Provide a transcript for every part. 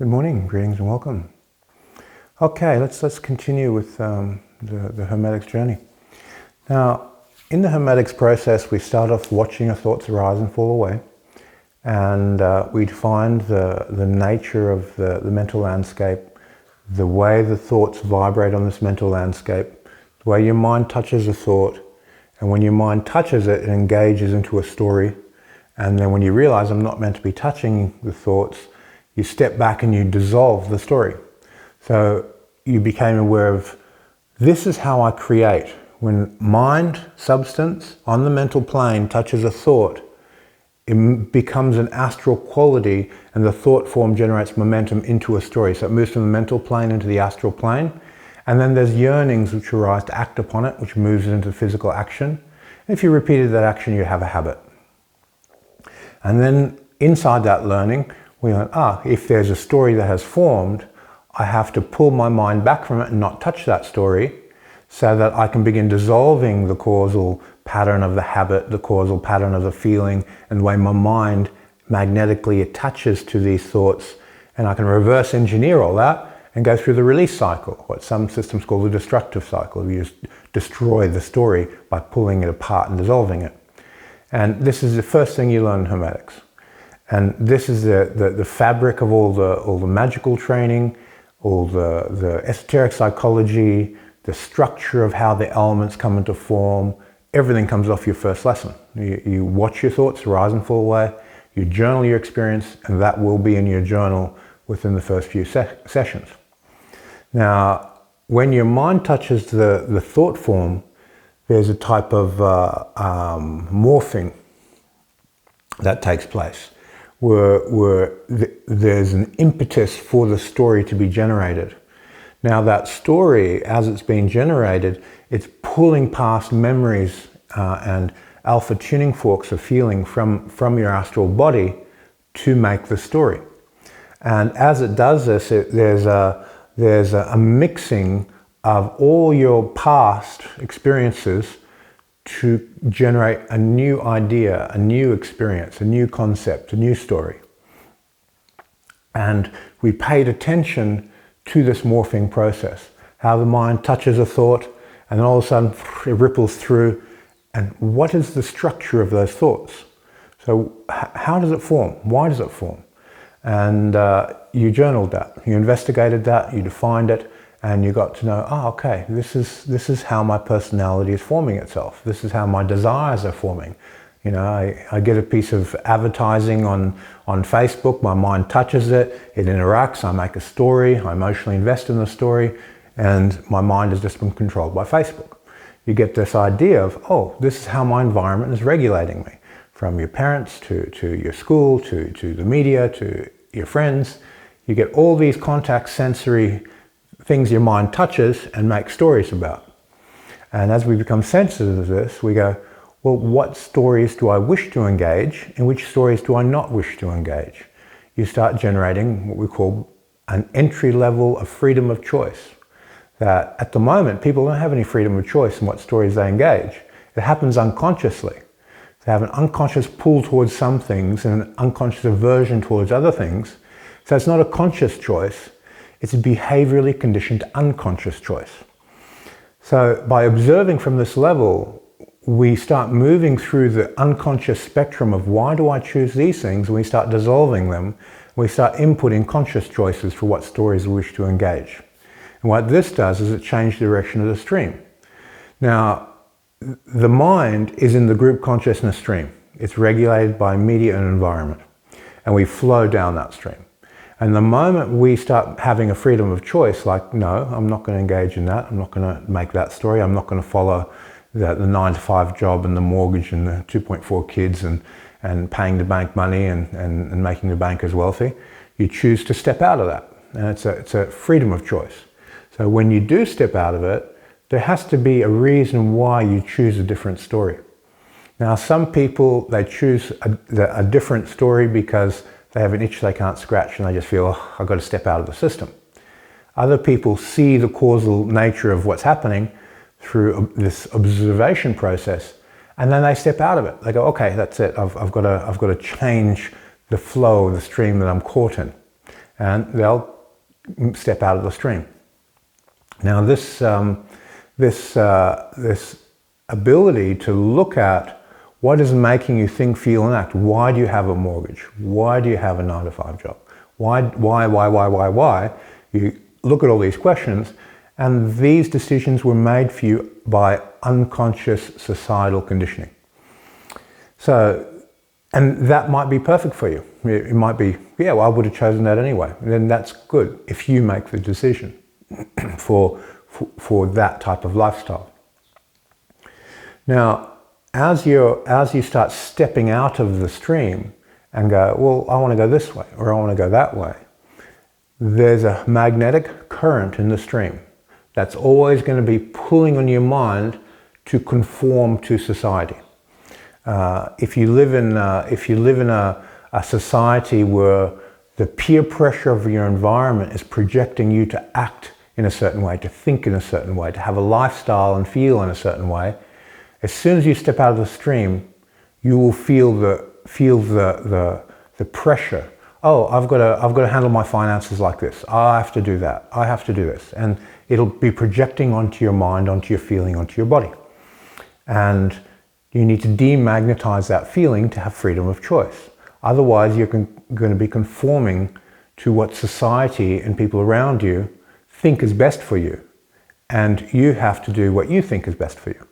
Good morning, greetings and welcome. Okay, let's continue with the Hermetics journey. Now, in the Hermetics process, we start off watching our thoughts arise and fall away, and we find the nature of the mental landscape, the way the thoughts vibrate on this mental landscape, the way your mind touches a thought, and when your mind touches it, it engages into a story, and then when you realize I'm not meant to be touching the thoughts, you step back and you dissolve the story. So you became aware of, this is how I create. When mind, substance, on the mental plane touches a thought, it becomes an astral quality, and the thought form generates momentum into a story. So it moves from the mental plane into the astral plane. And then there's yearnings which arise to act upon it, which moves it into physical action. And if you repeated that action, you have a habit. And then inside that learning, we learn, if there's a story that has formed, I have to pull my mind back from it and not touch that story so that I can begin dissolving the causal pattern of the habit, the causal pattern of the feeling, and the way my mind magnetically attaches to these thoughts. And I can reverse engineer all that and go through the release cycle, what some systems call the destructive cycle. You just destroy the story by pulling it apart and dissolving it. And this is the first thing you learn in Hermetics. And this is the fabric of all the magical training, all the esoteric psychology, the structure of how the elements come into form. Everything comes off your first lesson. You watch your thoughts rise and fall away, you journal your experience, and that will be in your journal within the first few sessions. Now, when your mind touches the thought form, there's a type of morphing that takes place, where there's an impetus for the story to be generated. Now that story, as it's being generated, it's pulling past memories and alpha tuning forks of feeling from your astral body to make the story. And as it does this, there's a mixing of all your past experiences to generate a new idea, a new experience, a new concept, a new story. And we paid attention to this morphing process, how the mind touches a thought and then all of a sudden it ripples through, and what is the structure of those thoughts? So how does it form? Why does it form? And you journaled that, you investigated that, you defined it, and you got to know, okay, this is how my personality is forming itself. This is how my desires are forming. You know, I get a piece of advertising on Facebook, my mind touches it, it interacts, I make a story, I emotionally invest in the story, and my mind has just been controlled by Facebook. You get this idea of, this is how my environment is regulating me. From your parents to your school, to the media, to your friends. You get all these contact sensory things your mind touches and makes stories about. And as we become sensitive to this, we go, well, what stories do I wish to engage and which stories do I not wish to engage? You start generating what we call an entry level of freedom of choice. That at the moment, people don't have any freedom of choice in what stories they engage. It happens unconsciously. They have an unconscious pull towards some things and an unconscious aversion towards other things. So it's not a conscious choice. It's a behaviorally conditioned unconscious choice. So by observing from this level, we start moving through the unconscious spectrum of why do I choose these things, and we start dissolving them. We start inputting conscious choices for what stories we wish to engage. And what this does is it changes the direction of the stream. Now, the mind is in the group consciousness stream. It's regulated by media and environment, and we flow down that stream. And the moment we start having a freedom of choice, like, no, I'm not going to engage in that, I'm not going to make that story, I'm not going to follow the 9-to-5 job and the mortgage and the 2.4 kids and paying the bank money and making the bankers wealthy, you choose to step out of that. And it's a freedom of choice. So when you do step out of it, there has to be a reason why you choose a different story. Now, some people, they choose a different story because they have an itch they can't scratch and they just feel, I've got to step out of the system. Other people see the causal nature of what's happening through this observation process, and then they step out of it. They go, okay, that's it. I've got to change the flow of the stream that I'm caught in. and they'll step out of the stream. Now this ability to look at what is making you think, feel, and act. Why do you have a mortgage? Why do you have a 9-to-5 job? Why? You look at all these questions, and these decisions were made for you by unconscious societal conditioning. So, and that might be perfect for you. It might be, yeah, well, I would have chosen that anyway. And then that's good if you make the decision for that type of lifestyle. Now, as you start stepping out of the stream and go, well, I want to go this way or I want to go that way, there's a magnetic current in the stream that's always going to be pulling on your mind to conform to society. If you live in a society where the peer pressure of your environment is projecting you to act in a certain way, to think in a certain way, to have a lifestyle and feel in a certain way, as soon as you step out of the stream, you will feel the pressure. Oh, I've got to handle my finances like this. I have to do that. I have to do this, and it'll be projecting onto your mind, onto your feeling, onto your body. And you need to demagnetize that feeling to have freedom of choice. Otherwise, you're going to be conforming to what society and people around you think is best for you, and you have to do what you think is best for you.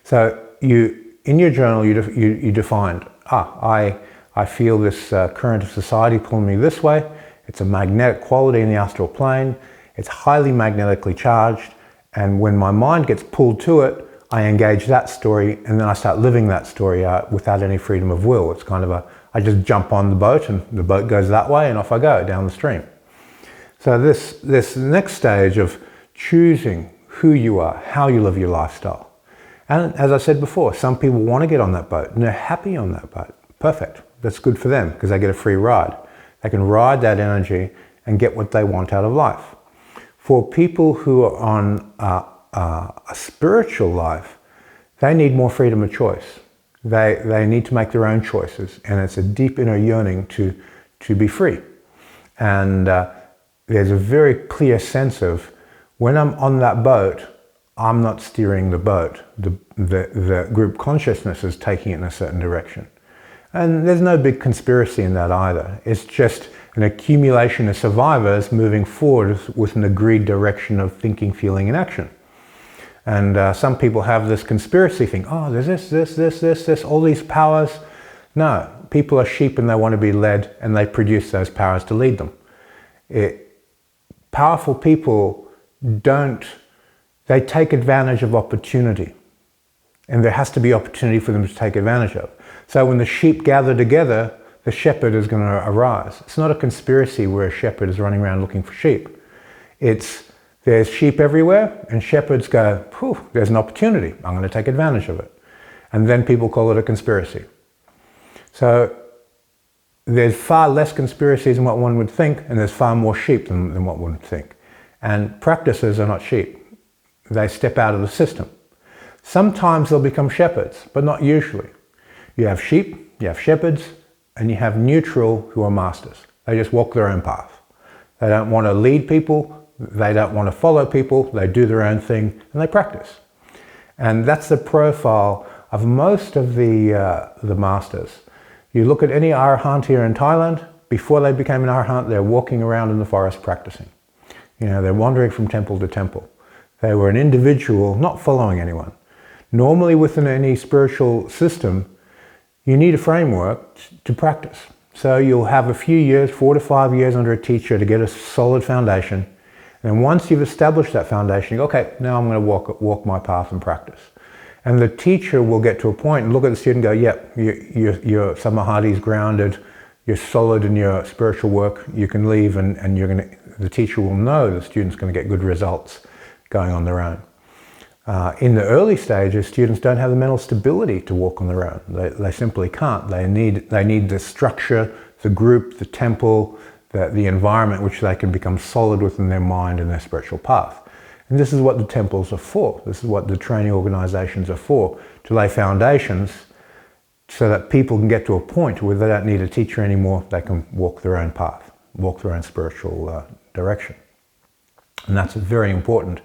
So in your journal, you defined, I feel this current of society pulling me this way. It's a magnetic quality in the astral plane. It's highly magnetically charged. And when my mind gets pulled to it, I engage that story, and then I start living that story out without any freedom of will. It's kind of I just jump on the boat and the boat goes that way and off I go down the stream. So this next stage of choosing who you are, how you live your lifestyle. And as I said before, some people want to get on that boat and they're happy on that boat. Perfect. That's good for them because they get a free ride. They can ride that energy and get what they want out of life. For people who are on a spiritual life, they need more freedom of choice. They need to make their own choices, and it's a deep inner yearning to be free. And there's a very clear sense of, when I'm on that boat, I'm not steering the boat. The group consciousness is taking it in a certain direction. And there's no big conspiracy in that either. It's just an accumulation of survivors moving forward with an agreed direction of thinking, feeling, and action. And some people have this conspiracy thing. Oh, there's this, all these powers. No, people are sheep and they want to be led, and they produce those powers to lead them. Powerful people they take advantage of opportunity. And there has to be opportunity for them to take advantage of. So when the sheep gather together, the shepherd is going to arise. It's not a conspiracy where a shepherd is running around looking for sheep. There's sheep everywhere, and shepherds go, there's an opportunity. I'm going to take advantage of it. And then people call it a conspiracy. So there's far less conspiracies than what one would think, and there's far more sheep than what one would think. And practices are not sheep. They step out of the system. Sometimes they'll become shepherds, but not usually. You have sheep, you have shepherds, and you have neutral who are masters. They just walk their own path. They don't want to lead people, they don't want to follow people, they do their own thing, and they practice. And that's the profile of most of the masters. You look at any Arahant here in Thailand, before they became an Arahant, they're walking around in the forest practicing. They're wandering from temple to temple. They were an individual, not following anyone. Normally within any spiritual system, you need a framework to practice. So you'll have a few years, 4 to 5 years under a teacher to get a solid foundation. And once you've established that foundation, you go, okay, now I'm going to walk my path and practice. And the teacher will get to a point and look at the student and go, yep, your Samahati's grounded, you're solid in your spiritual work, you can leave, and the teacher will know the student's going to get good results going on their own. In the early stages, students don't have the mental stability to walk on their own. They simply can't. They need the structure, the group, the temple, the environment which they can become solid within their mind and their spiritual path. And this is what the temples are for. This is what the training organizations are for, to lay foundations so that people can get to a point where they don't need a teacher anymore, they can walk their own path. walk their own spiritual direction. And that's very important.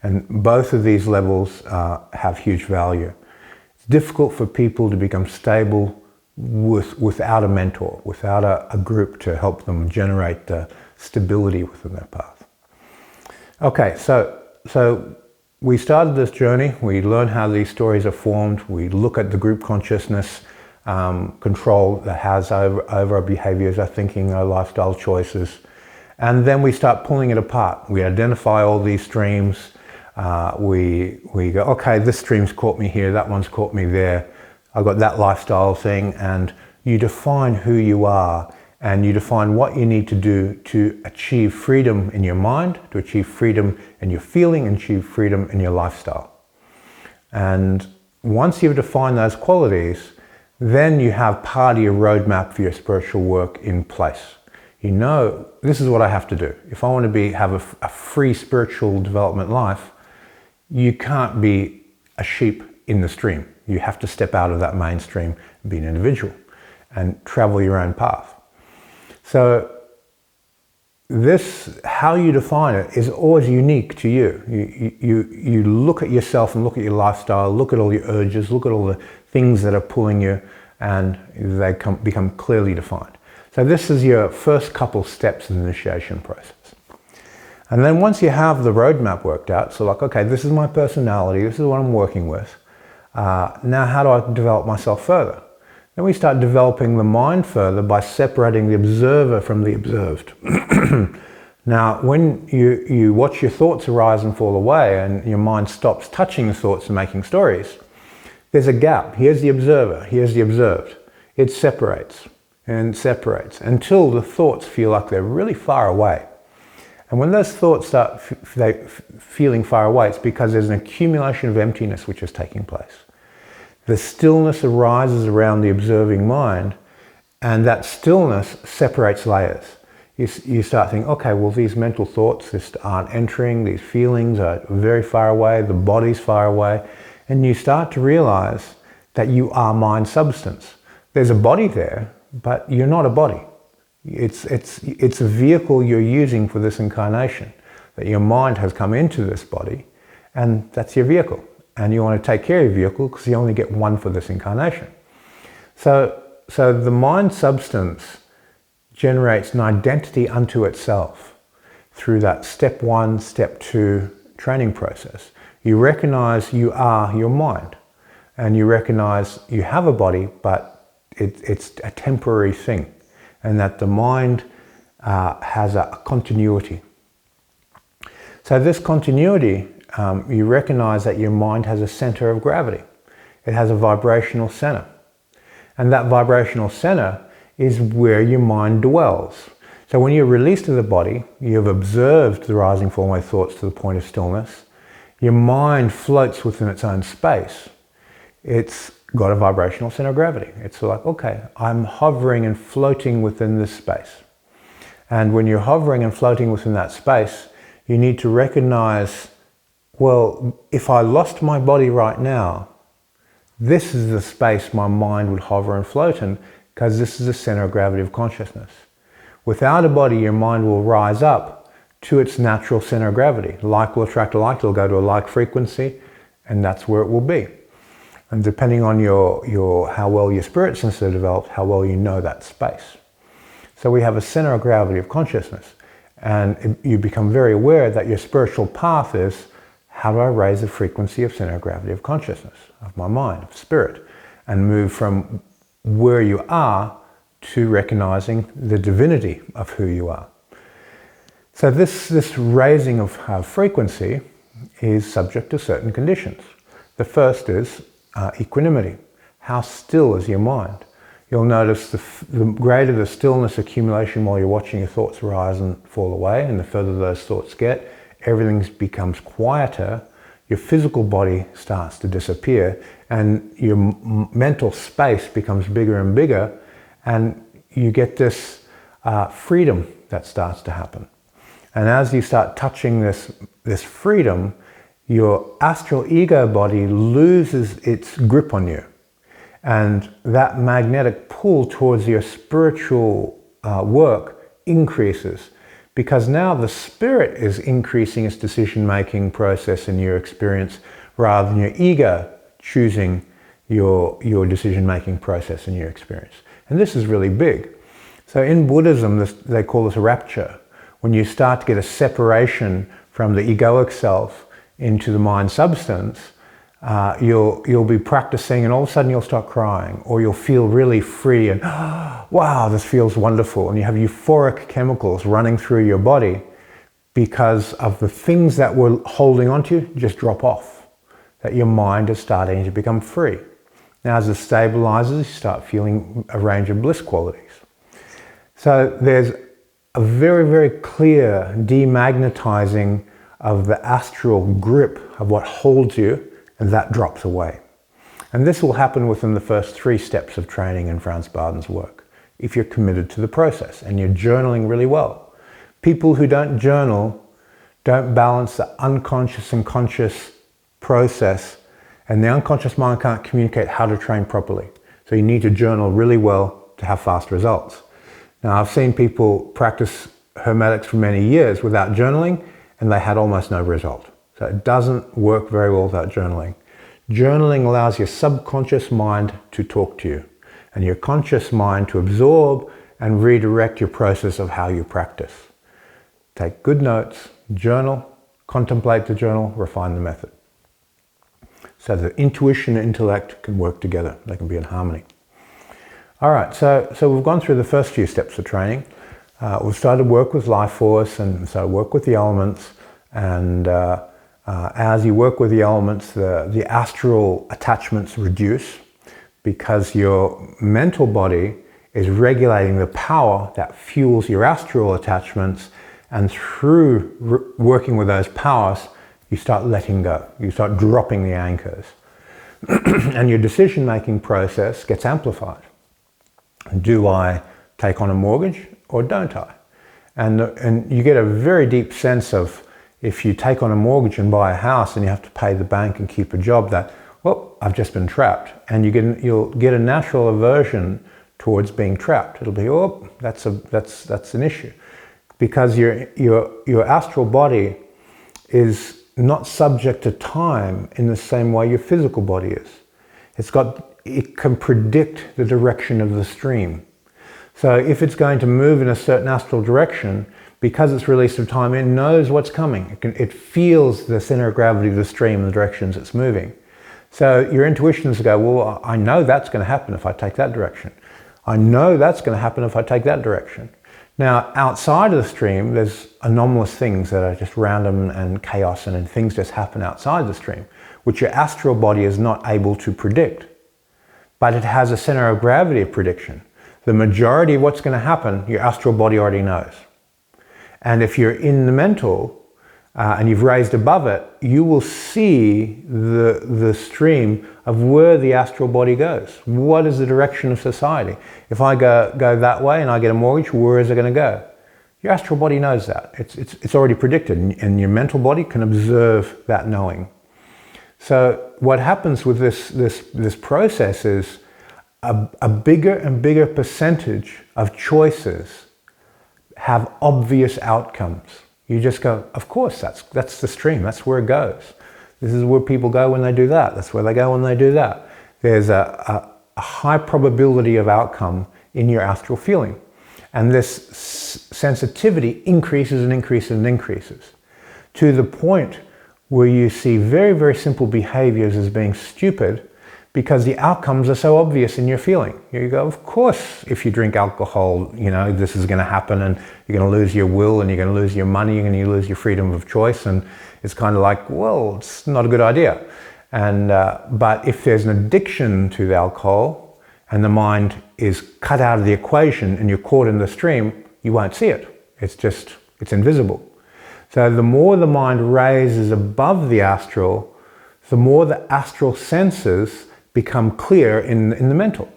And both of these levels have huge value. It's difficult for people to become stable without a mentor, without a group to help them generate stability within their path. Okay, so we started this journey. We learn how these stories are formed. We look at the group consciousness control that has over our behaviors, our thinking, our lifestyle choices. And then we start pulling it apart. We identify all these streams. We go, okay, this stream's caught me here, that one's caught me there. I've got that lifestyle thing, and you define who you are, and you define what you need to do to achieve freedom in your mind, to achieve freedom in your feeling, and achieve freedom in your lifestyle. And once you've defined those qualities, then you have part of your roadmap for your spiritual work in place. You know, this is what I have to do. If I want to have a free spiritual development life, you can't be a sheep in the stream. You have to step out of that mainstream and be an individual and travel your own path. So this, how you define it, is always unique to you. You look at yourself and look at your lifestyle, look at all your urges, look at all the things that are pulling you, and they become clearly defined. So this is your first couple steps in the initiation process. And then once you have the roadmap worked out, so like, okay, this is my personality, this is what I'm working with. Now how do I develop myself further? Then we start developing the mind further by separating the observer from the observed. Now, when you watch your thoughts arise and fall away and your mind stops touching the thoughts and making stories, there's a gap. Here's the observer, here's the observed. It separates and separates until the thoughts feel like they're really far away. And when those thoughts start feeling far away, it's because there's an accumulation of emptiness which is taking place. The stillness arises around the observing mind, and that stillness separates layers. You start thinking, okay, well, these mental thoughts just aren't entering, these feelings are very far away, the body's far away, and you start to realize that you are mind substance. There's a body there, but you're not a body. It's a vehicle you're using for this incarnation, that your mind has come into this body, and that's your vehicle. And you want to take care of your vehicle because you only get one for this incarnation. So the mind substance generates an identity unto itself through that step 1, step 2 training process. You recognize you are your mind, and you recognize you have a body, but it's a temporary thing, and that the mind has a continuity. So this continuity, you recognize that your mind has a center of gravity. It has a vibrational center. And that vibrational center is where your mind dwells. So when you're released to the body, you've observed the rising, falling away thoughts to the point of stillness. Your mind floats within its own space. It's got a vibrational center of gravity. It's like, okay, I'm hovering and floating within this space. And when you're hovering and floating within that space, you need to recognize, well, if I lost my body right now, this is the space my mind would hover and float in, because this is the center of gravity of consciousness. Without a body, your mind will rise up to its natural center of gravity. Like will attract like, it'll go to a like frequency, and that's where it will be. And depending on how well your spirit senses are developed, how well you know that space. So we have a center of gravity of consciousness, and you become very aware that your spiritual path is, how do I raise the frequency of center of gravity of consciousness, of my mind, of spirit, and move from where you are to recognizing the divinity of who you are. So this raising of frequency is subject to certain conditions. The first is equanimity. How still is your mind? You'll notice the greater the stillness accumulation while you're watching your thoughts rise and fall away, and the further those thoughts get, everything becomes quieter, your physical body starts to disappear, and your mental space becomes bigger and bigger, and you get this freedom that starts to happen. And as you start touching this freedom, your astral ego body loses its grip on you. And that magnetic pull towards your spiritual work increases, because now the spirit is increasing its decision-making process in your experience rather than your ego choosing your decision-making process in your experience. And this is really big. So in Buddhism, they call this rapture. When you start to get a separation from the egoic self into the mind substance, you'll be practicing and all of a sudden you'll start crying, or you'll feel really free and wow, this feels wonderful, and you have euphoric chemicals running through your body because of the things that were holding onto you just drop off, that your mind is starting to become free. Now as it stabilizes, you start feeling a range of bliss qualities. So there's a very, very clear de-magnetizing of the astral grip of what holds you, and that drops away. And this will happen within the first 3 steps of training in Franz Barden's work, if you're committed to the process and you're journaling really well. People who don't journal don't balance the unconscious and conscious process, and the unconscious mind can't communicate how to train properly. So you need to journal really well to have fast results. Now I've seen people practice hermetics for many years without journaling, and they had almost no result. So it doesn't work very well without journaling. Journaling allows your subconscious mind to talk to you, and your conscious mind to absorb and redirect your process of how you practice. Take good notes, journal, contemplate the journal, refine the method. So the intuition and intellect can work together. They can be in harmony. All right, so we've gone through the first few steps of training. We've started work with life force, and so work with the elements, and as you work with the elements, the astral attachments reduce, because your mental body is regulating the power that fuels your astral attachments, and through working with those powers, you start letting go. You start dropping the anchors. And your decision-making process gets amplified. Do I take on a mortgage or don't I? And you get a very deep sense of, if you take on a mortgage and buy a house and you have to pay the bank and keep a job, that, well, I've just been trapped. And you'll get a natural aversion towards being trapped. It'll be, oh, that's an issue. Because your astral body is not subject to time in the same way your physical body is. It can predict the direction of the stream. So if it's going to move in a certain astral direction, because it's released of time, it knows what's coming. It feels the center of gravity of the stream and the directions it's moving. So your intuitions go, well, I know that's going to happen if I take that direction. I know that's going to happen if I take that direction. Now, outside of the stream, there's anomalous things that are just random and chaos, and things just happen outside the stream, which your astral body is not able to predict. But it has a center of gravity of prediction. The majority of what's going to happen, your astral body already knows. And if you're in the mental and you've raised above it, you will see the stream of where the astral body goes. What is the direction of society? If I go that way and I get a mortgage, where is it going to go? Your astral body knows that. It's already predicted, and your mental body can observe that knowing. So what happens with this process is a bigger and bigger percentage of choices have obvious outcomes. You just go, of course, that's the stream, that's where it goes. This is where people go when they do that. That's where they go when they do that. There's a high probability of outcome in your astral feeling. And this sensitivity increases and increases and increases, to the point where you see very, very simple behaviors as being stupid, because the outcomes are so obvious in your feeling. You go, of course, if you drink alcohol, this is going to happen, and you're going to lose your will, and you're going to lose your money, and you lose your freedom of choice. And it's kind of like, well, it's not a good idea. And but if there's an addiction to the alcohol, and the mind is cut out of the equation, and you're caught in the stream, you won't see it. It's invisible. So the more the mind raises above the astral, the more the astral senses become clear in the mental.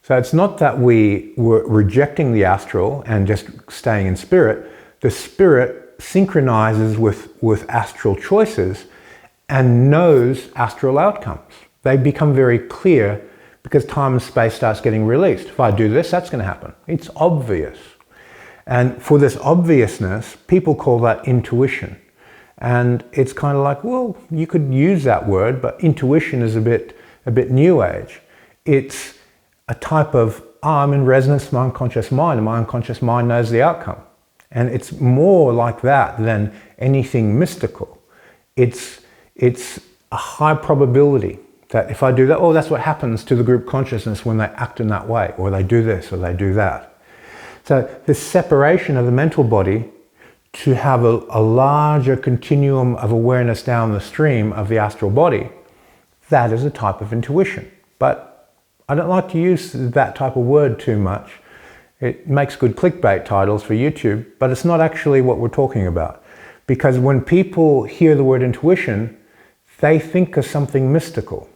So it's not that we were rejecting the astral and just staying in spirit. The spirit synchronizes with astral choices and knows astral outcomes. They become very clear because time and space starts getting released. If I do this, that's going to happen. It's obvious. And for this obviousness, people call that intuition. And it's kind of like, well, you could use that word, but intuition is a bit new age. It's a type of, I'm in resonance with my unconscious mind, and my unconscious mind knows the outcome. And it's more like that than anything mystical. It's a high probability that if I do that, oh, that's what happens to the group consciousness when they act in that way, or they do this, or they do that. So this separation of the mental body to have a larger continuum of awareness down the stream of the astral body, that is a type of intuition. But I don't like to use that type of word too much. It makes good clickbait titles for YouTube, but it's not actually what we're talking about. Because when people hear the word intuition, they think of something mystical.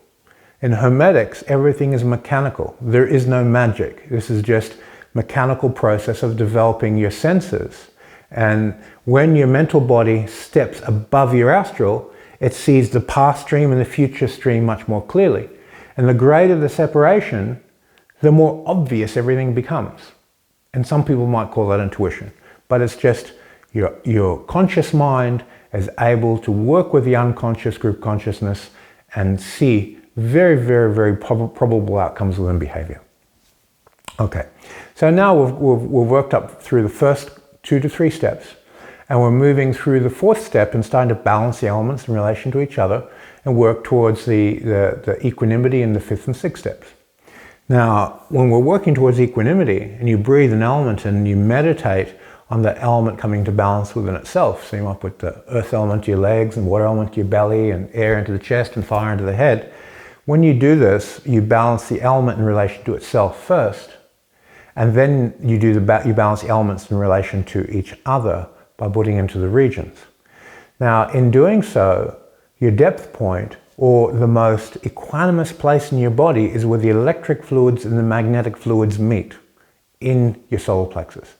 In Hermetics, everything is mechanical. There is no magic. This is just mechanical process of developing your senses. And when your mental body steps above your astral, it sees the past stream and the future stream much more clearly. And the greater the separation, the more obvious everything becomes. And some people might call that intuition, but it's just your conscious mind is able to work with the unconscious group consciousness and see very, very, very probable outcomes within behavior. Okay, so now we've worked up through the first 2 to 3 steps, and we're moving through the 4th step and starting to balance the elements in relation to each other and work towards the equanimity in the 5th and 6th steps. Now, when we're working towards equanimity and you breathe an element and you meditate on the element coming to balance within itself, so you might put the earth element to your legs and water element to your belly and air into the chest and fire into the head. When you do this, you balance the element in relation to itself first, and then you balance the elements in relation to each other by putting into the regions. Now, in doing so, your depth point, or the most equanimous place in your body, is where the electric fluids and the magnetic fluids meet in your solar plexus.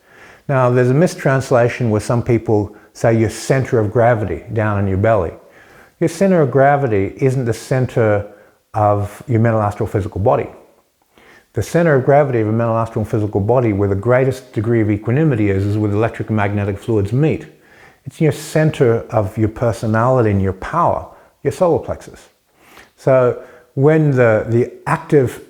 Now, there's a mistranslation where some people say your center of gravity down in your belly. Your center of gravity isn't the center of your mental, astral, physical body. The center of gravity of a mental, astral, and physical body, where the greatest degree of equanimity is where the electric and magnetic fluids meet. It's your center of your personality and your power, your solar plexus. So when the active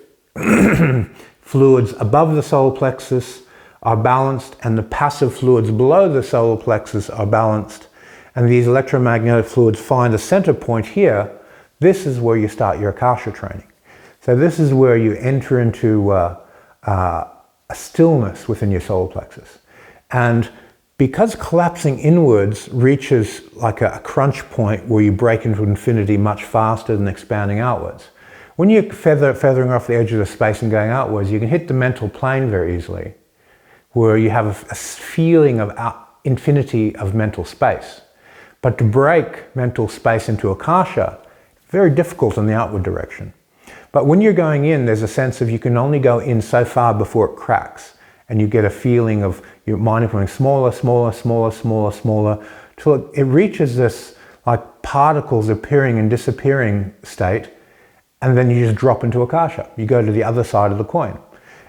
fluids above the solar plexus are balanced and the passive fluids below the solar plexus are balanced, and these electromagnetic fluids find a center point here, this is where you start your Akasha training. So this is where you enter into a stillness within your solar plexus. And because collapsing inwards reaches like a crunch point where you break into infinity much faster than expanding outwards, when you're feathering off the edge of the space and going outwards, you can hit the mental plane very easily, where you have a feeling of infinity of mental space. But to break mental space into Akasha, very difficult in the outward direction. But when you're going in, there's a sense of you can only go in so far before it cracks. And you get a feeling of your mind becoming smaller, smaller, smaller, smaller, smaller, till it reaches this like particles appearing and disappearing state, and then you just drop into Akasha. You go to the other side of the coin.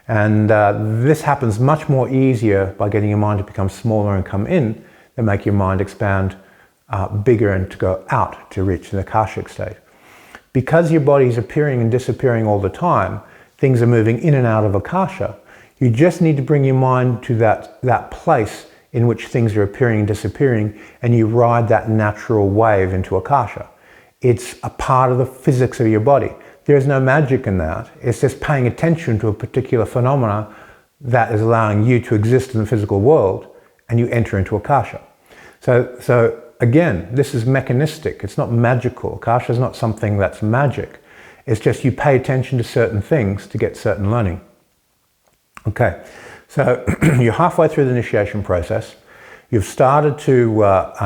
And this happens much more easier by getting your mind to become smaller and come in than make your mind expand bigger and to go out to reach the Akashic state. Because your body is appearing and disappearing all the time, things are moving in and out of Akasha. You just need to bring your mind to that place in which things are appearing and disappearing, and you ride that natural wave into Akasha. It's a part of the physics of your body. There's no magic in that. It's just paying attention to a particular phenomena that is allowing you to exist in the physical world, and you enter into Akasha. So again, this is mechanistic. It's not magical. Akasha is not something that's magic. It's just you pay attention to certain things to get certain learning. Okay, so you're halfway through the initiation process. You've started to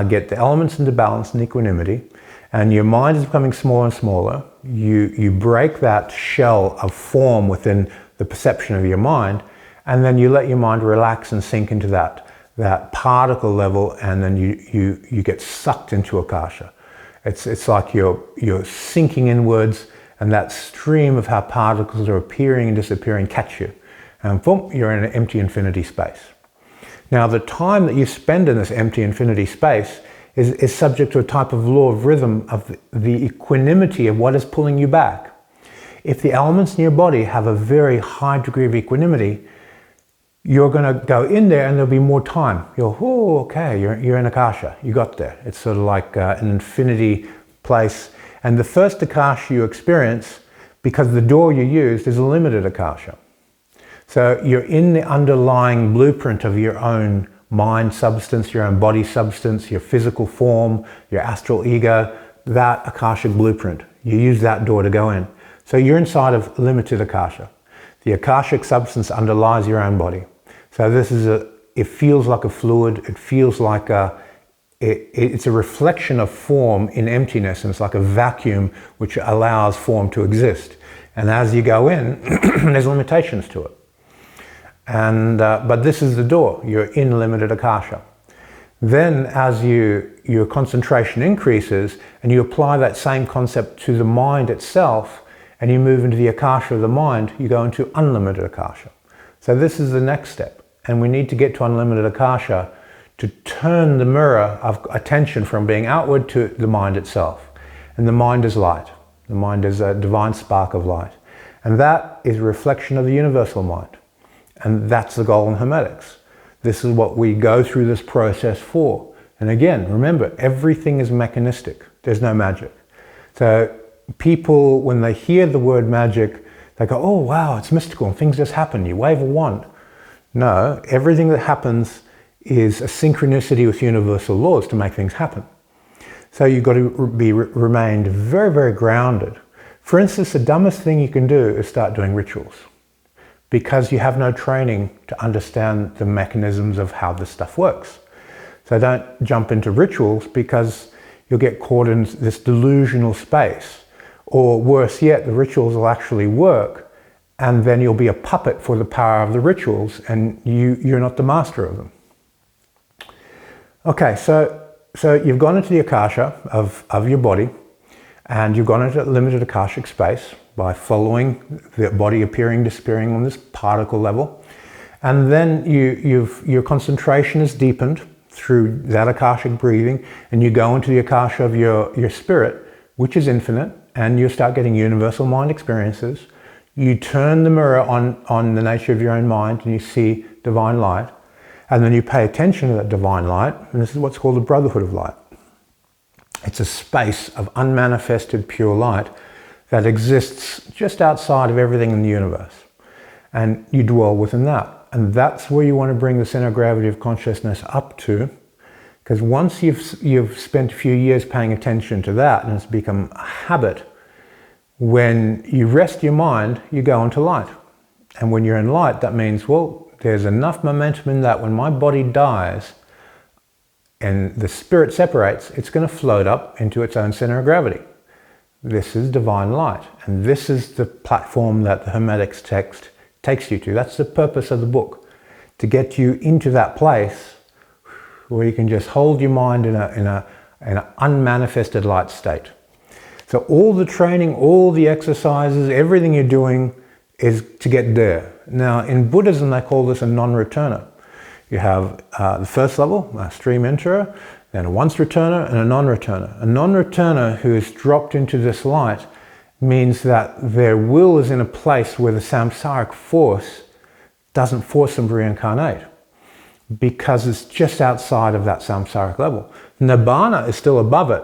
get the elements into balance and equanimity, and your mind is becoming smaller and smaller. You break that shell of form within the perception of your mind, and then you let your mind relax and sink into that particle level, and then you get sucked into Akasha. It's like you're sinking inwards, and that stream of how particles are appearing and disappearing catch you. And boom, you're in an empty infinity space. Now, the time that you spend in this empty infinity space is subject to a type of law of rhythm of the equanimity of what is pulling you back. If the elements in your body have a very high degree of equanimity, you're going to go in there and there'll be more time. You'll, oh, okay, you're in Akasha. You got there. It's sort of like an infinity place. And the first Akasha you experience, because the door you used is a limited Akasha. So you're in the underlying blueprint of your own mind substance, your own body substance, your physical form, your astral ego, that Akashic blueprint. You use that door to go in. So you're inside of limited Akasha. The Akashic substance underlies your own body. So this is it feels like a fluid, it feels like it's a reflection of form in emptiness, and it's like a vacuum which allows form to exist. And as you go in, there's limitations to it. And but this is the door. You're in limited Akasha. Then as your concentration increases and you apply that same concept to the mind itself, and you move into the Akasha of the mind, you go into unlimited Akasha. So this is the next step. And we need to get to unlimited Akasha to turn the mirror of attention from being outward to the mind itself. And the mind is light. The mind is a divine spark of light. And that is a reflection of the universal mind. And that's the goal in Hermetics. This is what we go through this process for. And again, remember, everything is mechanistic. There's no magic. So people, when they hear the word magic, they go, oh wow, it's mystical and things just happen. You wave a wand. No, everything that happens is a synchronicity with universal laws to make things happen. So you've got to be remained very, very grounded. For instance, the dumbest thing you can do is start doing rituals, because you have no training to understand the mechanisms of how this stuff works. So don't jump into rituals, because you'll get caught in this delusional space. Or worse yet, the rituals will actually work, and then you'll be a puppet for the power of the rituals, and you're not the master of them. Okay, so you've gone into the Akasha of your body, and you've gone into limited Akashic space by following the body appearing, disappearing on this particle level. And then your concentration is deepened through that Akashic breathing, and you go into the Akasha of your spirit, which is infinite, and you start getting universal mind experiences. You turn the mirror on the nature of your own mind, and you see divine light. And then you pay attention to that divine light, and this is what's called the brotherhood of light. It's a space of unmanifested pure light that exists just outside of everything in the universe. And you dwell within that. And that's where you want to bring the center of gravity of consciousness up to, because once you've spent a few years paying attention to that, and it's become a habit, when you rest your mind, you go into light. And when you're in light, that means, well, there's enough momentum in that when my body dies and the spirit separates, it's going to float up into its own center of gravity. This is divine light. And this is the platform that the Hermetics text takes you to. That's the purpose of the book, to get you into that place where you can just hold your mind in an unmanifested light state. So all the training, all the exercises, everything you're doing is to get there. Now, in Buddhism, they call this a non-returner. You have the first level, a stream enterer, then a once returner and a non-returner. A non-returner who is dropped into this light means that their will is in a place where the samsaric force doesn't force them to reincarnate, because it's just outside of that samsaric level. Nibbana is still above it,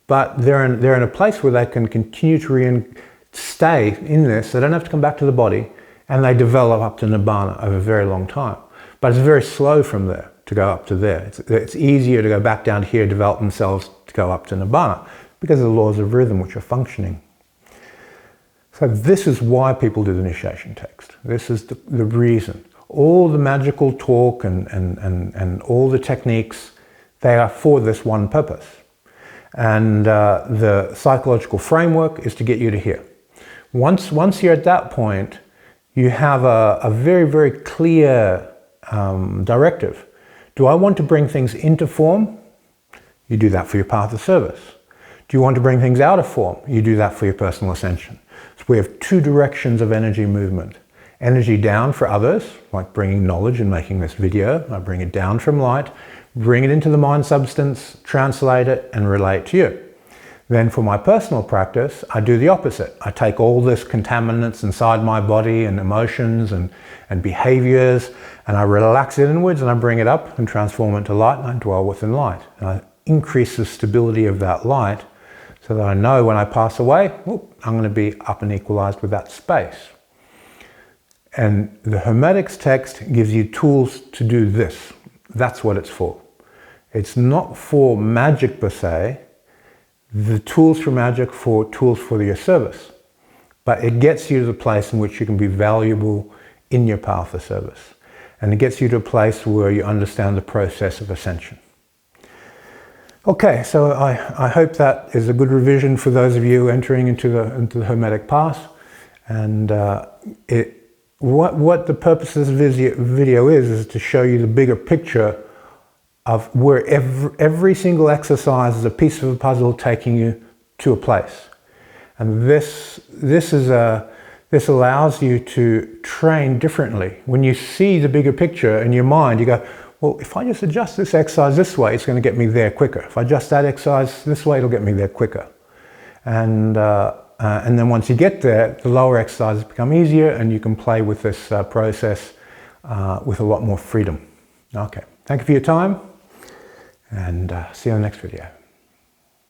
but they're in a place where they can continue to stay in this. They don't have to come back to the body, and they develop up to Nibbana over a very long time. But it's very slow from there to go up to there. It's easier to go back down here, develop themselves to go up to Nibbana, because of the laws of rhythm which are functioning. So this is why people do the initiation text. This is the reason. All the magical talk and all the techniques, they are for this one purpose. And the psychological framework is to get you to here. Once you're at that point, you have a very, very clear directive. Do I want to bring things into form? You do that for your path of service. Do you want to bring things out of form? You do that for your personal ascension. So we have two directions of energy movement. energy down for others, like bringing knowledge and making this video. I bring it down from light, bring it into the mind substance, translate it, and relate to you. Then for my personal practice, I do the opposite. I take all this contaminants inside my body and emotions and behaviors, and I relax it inwards and I bring it up and transform it to light, and I dwell within light. And I increase the stability of that light so that I know when I pass away, I'm going to be up and equalized with that space. And the Hermetics text gives you tools to do this. That's what it's for. It's not for magic per se. The tools for magic for tools for your service. But it gets you to the place in which you can be valuable in your path of service. And it gets you to a place where you understand the process of ascension. Okay, so I hope that is a good revision for those of you entering into the Hermetic path. And what the purpose of this video is to show you the bigger picture of where every single exercise is a piece of a puzzle taking you to a place. And this allows you to train differently. When you see the bigger picture in your mind, you go, well, if I just adjust this exercise this way, it's going to get me there quicker. If I adjust that exercise this way, it'll get me there quicker. And then once you get there, the lower exercises become easier and you can play with this process with a lot more freedom. Okay, thank you for your time. And see you in the next video.